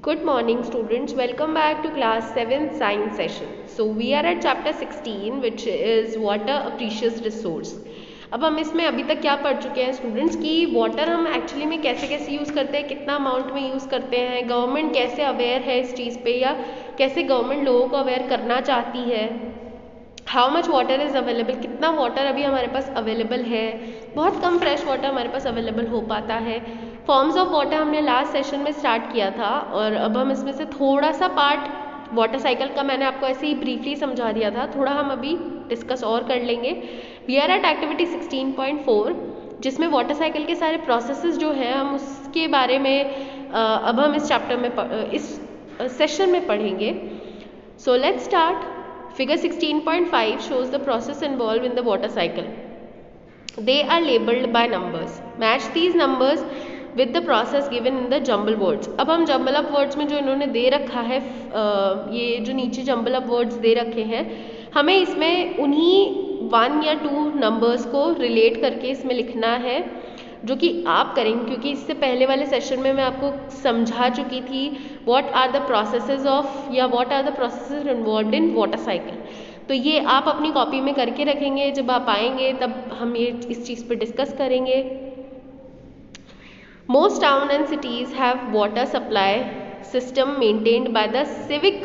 Good morning students, welcome back to class 7 science session. So we are at chapter 16 which is water a precious resource. अब हम इसमें अभी तक क्या पढ़ चुके हैं स्टूडेंट्स कि वाटर हम एक्चुअली में कैसे कैसे यूज़ करते हैं, कितना अमाउंट में यूज़ करते हैं, गवर्नमेंट कैसे अवेयर है इस चीज़ पे या कैसे गवर्नमेंट लोगों को अवेयर करना चाहती है, how much water is available, कितना वाटर अभी हमारे पास अवेलेबल है, बहुत कम फ्रेश वाटर हमारे पास अवेलेबल हो पाता है। फॉर्म्स ऑफ वाटर हमने लास्ट सेशन में स्टार्ट किया था और अब हम इसमें से थोड़ा सा पार्ट वाटर साइकिल का मैंने आपको ऐसे ही ब्रीफली समझा दिया था, थोड़ा हम अभी डिस्कस और कर लेंगे। वी आर एट एक्टिविटी 16.4 जिसमें वाटर साइकिल के सारे प्रोसेसेस जो हैं हम उसके बारे में अब हम इस चैप्टर में इस सेशन में पढ़ेंगे। So let's start. Figure 16.5 shows the process involved in the water cycle. They are labeled by numbers. Match these numbers with the process given in the jumble words. अब हम jumble up words में जो इन्होंने दे रखा है, ये जो नीचे jumble up words दे रखे हैं, हमें इसमें उन्हीं 1 या 2 नंबर्स को रिलेट करके इसमें लिखना है, जो कि आप करेंगे क्योंकि इससे पहले वाले सेशन में मैं आपको समझा चुकी थी what are the processes of या what are the processes involved in water cycle. तो ये आप अपनी कॉपी में करके रखेंगे, जब आप आएंगे तब हम ये इस चीज़ पे डिस्कस करेंगे। Most town and cities have water supply system maintained by the civic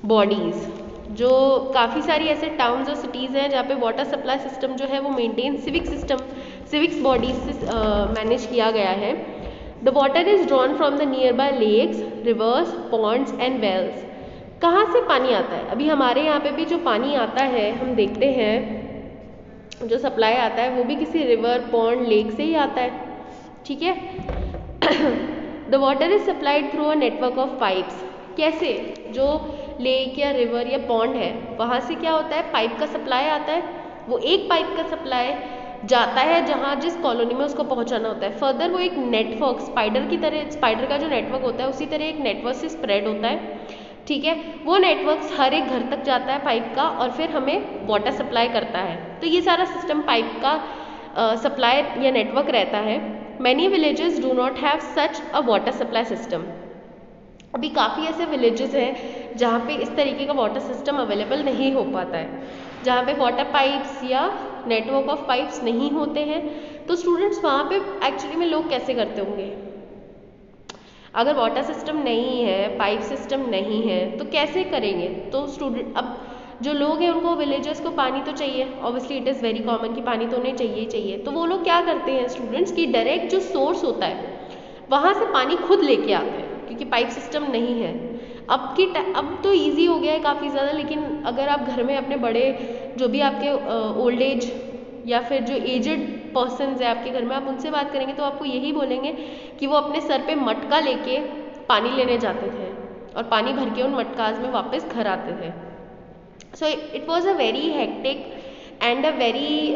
bodies. जो काफ़ी सारी ऐसे टाउन्स और सिटीज़ हैं जहाँ पे वाटर सप्लाई सिस्टम जो है वो मेंटेन सिविक्स बॉडीज से मैनेज किया गया है। The water is drawn from the nearby lakes, rivers, ponds and wells. कहाँ से पानी आता है? अभी हमारे यहाँ पे भी जो पानी आता है हम देखते हैं जो सप्लाई आता है वो भी किसी रिवर, पॉन्ड, लेक से ही आता है, ठीक है। The water is supplied through a network of pipes. कैसे? जो लेक या रिवर या पॉन्ड है वहाँ से क्या होता है, पाइप का सप्लाई आता है, वो एक पाइप का सप्लाई जाता है जहाँ जिस कॉलोनी में उसको पहुँचाना होता है। फर्दर वो एक नेटवर्क स्पाइडर की तरह, स्पाइडर का जो नेटवर्क होता है उसी तरह एक नेटवर्क से स्प्रेड होता है, ठीक है। वो नेटवर्क हर एक घर तक जाता है पाइप का और फिर हमें वाटर सप्लाई करता है। तो ये सारा सिस्टम पाइप का सप्लाई या नेटवर्क रहता है। Many villages do not have such a water supply system. अभी काफ़ी ऐसे विलेजेस हैं जहाँ पे इस तरीके का वाटर सिस्टम अवेलेबल नहीं हो पाता है, जहाँ पे वाटर पाइप्स या नेटवर्क ऑफ पाइप्स नहीं होते हैं। तो स्टूडेंट्स वहाँ पे एक्चुअली में लोग कैसे करते होंगे? अगर वाटर सिस्टम नहीं है, पाइप सिस्टम नहीं है तो कैसे करेंगे? तो स्टूडेंट अब जो लोग हैं उनको विलेजर्स को पानी तो चाहिए, obviously it is very common कि पानी तो उन्हें चाहिए ही चाहिए। तो वो लोग क्या करते हैं स्टूडेंट्स कि डायरेक्ट जो सोर्स होता है वहाँ से पानी खुद लेके आते हैं क्योंकि पाइप सिस्टम नहीं है। अब तो इजी हो गया है काफ़ी ज़्यादा, लेकिन अगर आप घर में अपने बड़े जो भी आपके ओल्ड एज या फिर जो एजड पर्सन्स है आपके घर में, आप उनसे बात करेंगे तो आपको यही बोलेंगे कि वो अपने सर पे मटका लेके पानी लेने जाते थे और पानी भर के उन मटकाज में वापस घर आते थे। So it was a very hectic and a very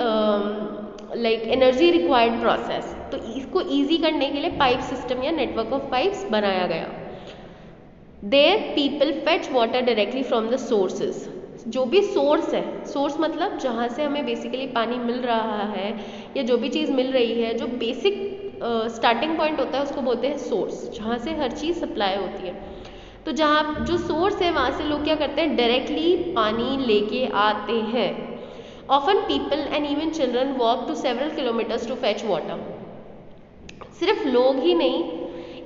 like energy required process. तो इसको ईजी करने के लिए पाइप सिस्टम या नेटवर्क ऑफ पाइप्स बनाया गया। There people fetch water directly from the sources. जो भी सोर्स है, सोर्स मतलब जहाँ से हमें बेसिकली पानी मिल रहा है या जो भी चीज़ मिल रही है, जो बेसिक स्टार्टिंग पॉइंट होता है उसको बोलते हैं सोर्स, जहाँ से हर चीज़ सप्लाई होती है। तो जहाँ जो सोर्स है वहाँ से लोग क्या करते हैं, डायरेक्टली पानी लेके आते हैं। Often people and even children walk to several kilometres to fetch water. सिर्फ लोग ही नहीं,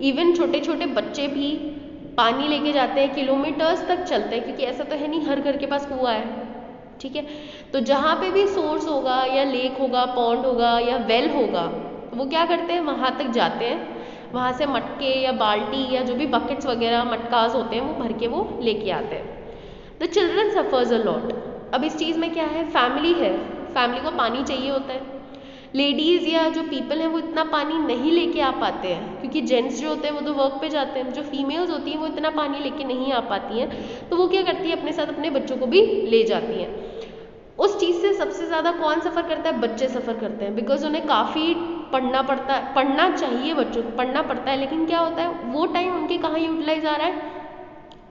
इवन छोटे छोटे बच्चे भी पानी लेके जाते हैं, किलोमीटर्स तक चलते हैं, क्योंकि ऐसा तो है नहीं हर घर के पास कुआं है, ठीक है। तो जहाँ पे भी सोर्स होगा या लेक होगा, पॉन्ड होगा या वेल होगा, तो वो क्या करते हैं, वहाँ तक जाते हैं, वहाँ से मटके या बाल्टी या जो भी बकेट्स वगैरह मटकाज होते हैं वो भर के वो लेके आते हैं। The children suffers a lot. अब इस चीज़ में क्या है, फैमिली है, फैमिली को पानी चाहिए होता है। लेडीज़ या जो पीपल हैं वो इतना पानी नहीं लेके आ पाते हैं क्योंकि जेंट्स जो होते हैं वो तो वर्क पे जाते हैं, जो फीमेल्स होती हैं वो इतना पानी लेके नहीं आ पाती हैं। तो वो क्या करती है, अपने साथ अपने बच्चों को भी ले जाती हैं। उस चीज़ से सबसे ज़्यादा कौन सफ़र करता है? बच्चे सफ़र करते हैं, बिकॉज उन्हें काफ़ी पढ़ना पड़ता है, पढ़ना चाहिए, बच्चों को पढ़ना पड़ता है, लेकिन क्या होता है वो टाइम उनके कहाँ यूटिलाइज आ रहा है,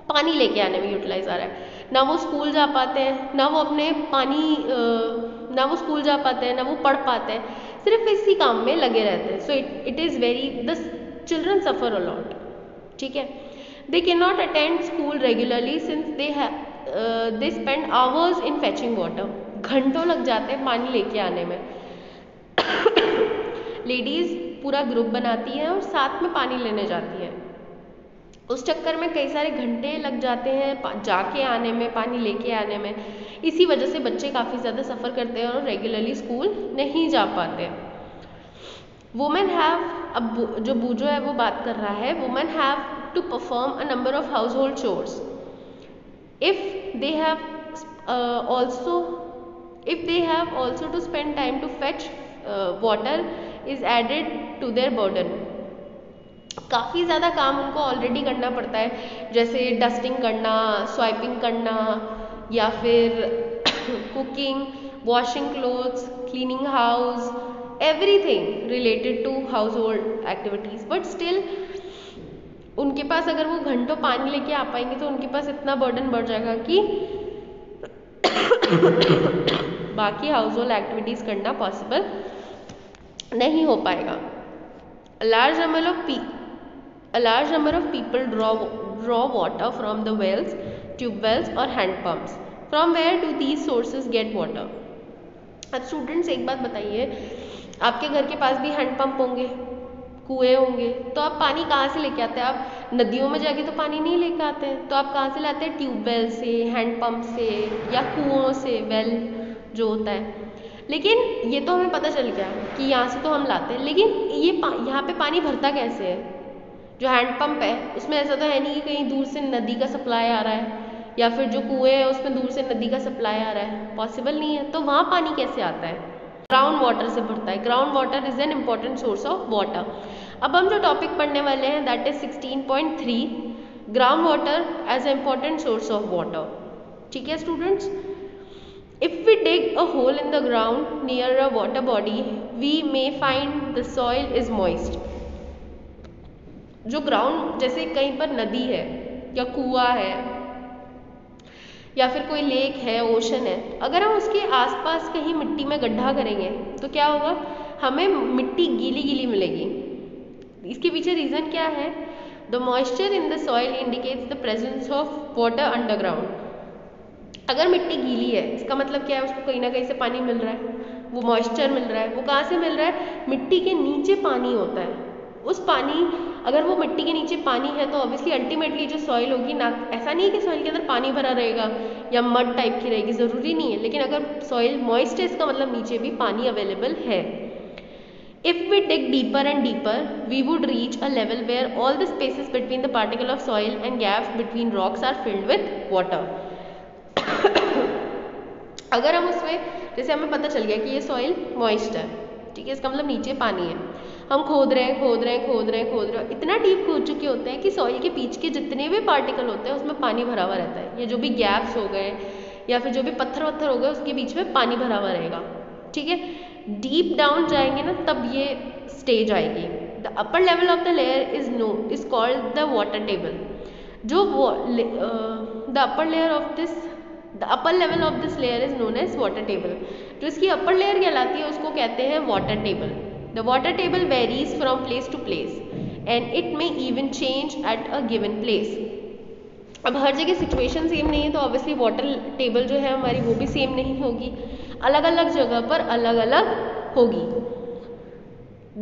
पानी लेके आने में यूटिलाइज आ रहा है। ना वो स्कूल जा पाते हैं, ना वो अपने ना वो स्कूल जा पाते हैं, ना वो पढ़ पाते हैं, सिर्फ इसी काम में लगे रहते हैं। So it is very, the children suffer a lot, ठीक है। They cannot attend school regularly since they spend hours in fetching water. घंटों लग जाते हैं पानी लेके आने में. लेडीज पूरा ग्रुप बनाती हैं और साथ में पानी लेने जाती हैं. उस चक्कर में कई सारे घंटे लग जाते हैं जाके आने में, पानी लेके आने में. इसी वजह से बच्चे काफ़ी ज़्यादा सफ़र करते हैं और रेगुलरली स्कूल नहीं जा पाते. वुमेन हैव, अब जो बूजो है वो बात कर रहा है, women have to perform a number of household chores. If they have also to spend time to fetch water is added to their burden. काफ़ी ज़्यादा काम उनको ऑलरेडी करना पड़ता है, जैसे डस्टिंग करना, स्वाइपिंग करना, या फिर cooking, washing clothes, cleaning house, everything related to household activities. But still उनके पास अगर वो घंटों पानी लेके आ पाएंगे तो उनके पास इतना बर्डन बढ़ जाएगा कि बाकी हाउस होल्ड एक्टिविटीज़ करना पॉसिबल नहीं हो पाएगा. A large number of people draw water from the wells, tube wells or hand pumps. From where do these sources get water? अब स्टूडेंट्स एक बात बताइए, आपके घर के पास भी हैंड पंप होंगे, कुएं होंगे, तो आप पानी कहाँ से लेके आते हैं? आप नदियों में जाके तो पानी नहीं लेके आते हैं, तो आप कहाँ से लाते हैं? ट्यूबवेल से, हैंड पंप से, या कुओं से, वेल जो होता है. लेकिन ये तो हमें पता चल गया कि यहाँ से तो हम लाते हैं, लेकिन ये यहाँ पे पानी भरता कैसे है? जो हैंड पंप है उसमें ऐसा तो है नहीं कि कहीं दूर से नदी का सप्लाई आ रहा है, या फिर जो कुएं है उसमें दूर से नदी का सप्लाई आ रहा है, पॉसिबल नहीं है. तो वहाँ पानी कैसे आता है? ग्राउंड वाटर से भरता है. Ground water is an important source of water. अब हम जो टॉपिक पढ़ने वाले हैं that is 16.3, ground water as a important source of water. ठीक है students, if we dig a hole in the ground near a water body, we may find the soil is moist. जो ground, जैसे कहीं पर नदी है या कुआं है या फिर कोई लेक है, ओशन है, अगर हम उसके आसपास कहीं मिट्टी में गड्ढा करेंगे तो क्या होगा? हमें मिट्टी गीली गीली मिलेगी. इसके पीछे रीज़न क्या है? The moisture in the soil indicates the presence of water underground. अगर मिट्टी गीली है इसका मतलब क्या है? उसको कहीं ना कहीं से पानी मिल रहा है, वो मॉइस्चर मिल रहा है. वो कहाँ से मिल रहा है? मिट्टी के नीचे पानी होता है. उस पानी, अगर वो मिट्टी के नीचे पानी है तो ऑब्वियसली अल्टीमेटली जो सॉइल होगी ना, ऐसा नहीं है कि सॉइल के अंदर पानी भरा रहेगा या मड टाइप की रहेगी, ज़रूरी नहीं है. लेकिन अगर सॉइल मॉइस्ट है इसका मतलब नीचे भी पानी अवेलेबल है. If we dig deeper and deeper, we would reach a level where all the spaces between the particle of soil and gaps between rocks are filled with water. अगर हम उसमें, जैसे हमें पता चल गया कि ये सॉइल मॉइस्ट है, ठीक है, इसका मतलब नीचे पानी है, हम खोद रहे हैं, इतना डीप खोद चुके होते हैं कि सॉइल के बीच के जितने भी पार्टिकल होते हैं उसमें पानी भरा हुआ रहता है. ये जो भी गैप्स हो गए या फिर जो भी पत्थर वत्थर हो गए उसके बीच में पानी भरा हुआ रहेगा. ठीक है, डीप डाउन जाएंगे ना तब ये स्टेज आएगी. The upper level of the layer is called the water table. जो the upper level of this layer is known as water table. जो इसकी अपर लेयर कहलाती है उसको कहते हैं water table. The water table varies from place to place and it may even change at a given place. अब हर जगह सिचुएशन सेम नहीं है तो ऑब्वियसली वाटर टेबल जो है हमारी वो भी सेम नहीं होगी, अलग अलग जगह पर अलग अलग होगी.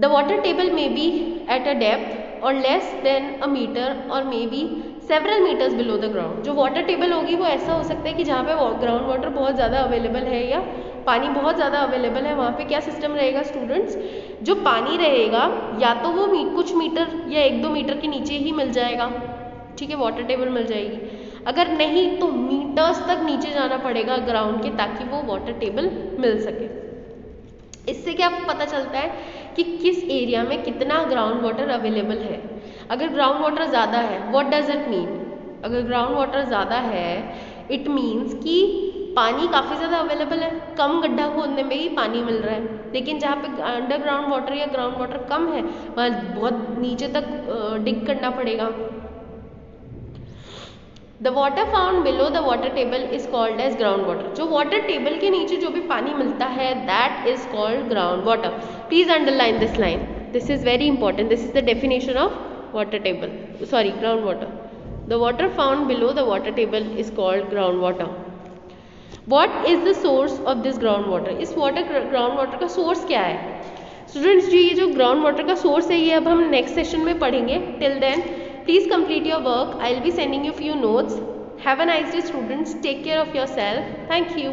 The water table may be at a depth or less than a metre और may be several metres below the ground. जो वाटर टेबल होगी वो ऐसा हो सकता है कि जहाँ पे ग्राउंड वाटर बहुत ज़्यादा अवेलेबल है या पानी बहुत ज़्यादा अवेलेबल है, वहाँ पे क्या सिस्टम रहेगा स्टूडेंट्स? जो पानी रहेगा या तो वो कुछ मीटर या 1-2 मीटर के नीचे ही मिल जाएगा, ठीक है, वाटर टेबल मिल जाएगी. अगर नहीं तो मीटर्स तक नीचे जाना पड़ेगा ग्राउंड के ताकि वो वाटर टेबल मिल सके. इससे क्या पता चलता है कि किस एरिया में कितना ग्राउंड वाटर अवेलेबल है. अगर ग्राउंड वाटर ज़्यादा है, व्हाट डज इट मीन? अगर ग्राउंड वाटर ज़्यादा है इट मीन्स कि पानी काफ़ी ज़्यादा अवेलेबल है, कम गड्ढा खोदने में ही पानी मिल रहा है. लेकिन जहाँ पे अंडरग्राउंड वाटर या ग्राउंड वाटर कम है वहाँ बहुत नीचे तक डिग करना पड़ेगा. The water found below the water table is called as ground water. जो वाटर टेबल के नीचे जो भी पानी मिलता है that is called ground water. Please underline this line, this is very important. This is the definition of water table, sorry ground water. The water found below the water table is called groundwater. What is the source of this groundwater? इस ground water का source क्या है? Students जी ये जो ground water का source है ये अब हम नेक्स्ट सेशन में पढ़ेंगे. Till then please complete your work. I will be sending you few notes. Have a nice day students. Take care of yourself. Thank you.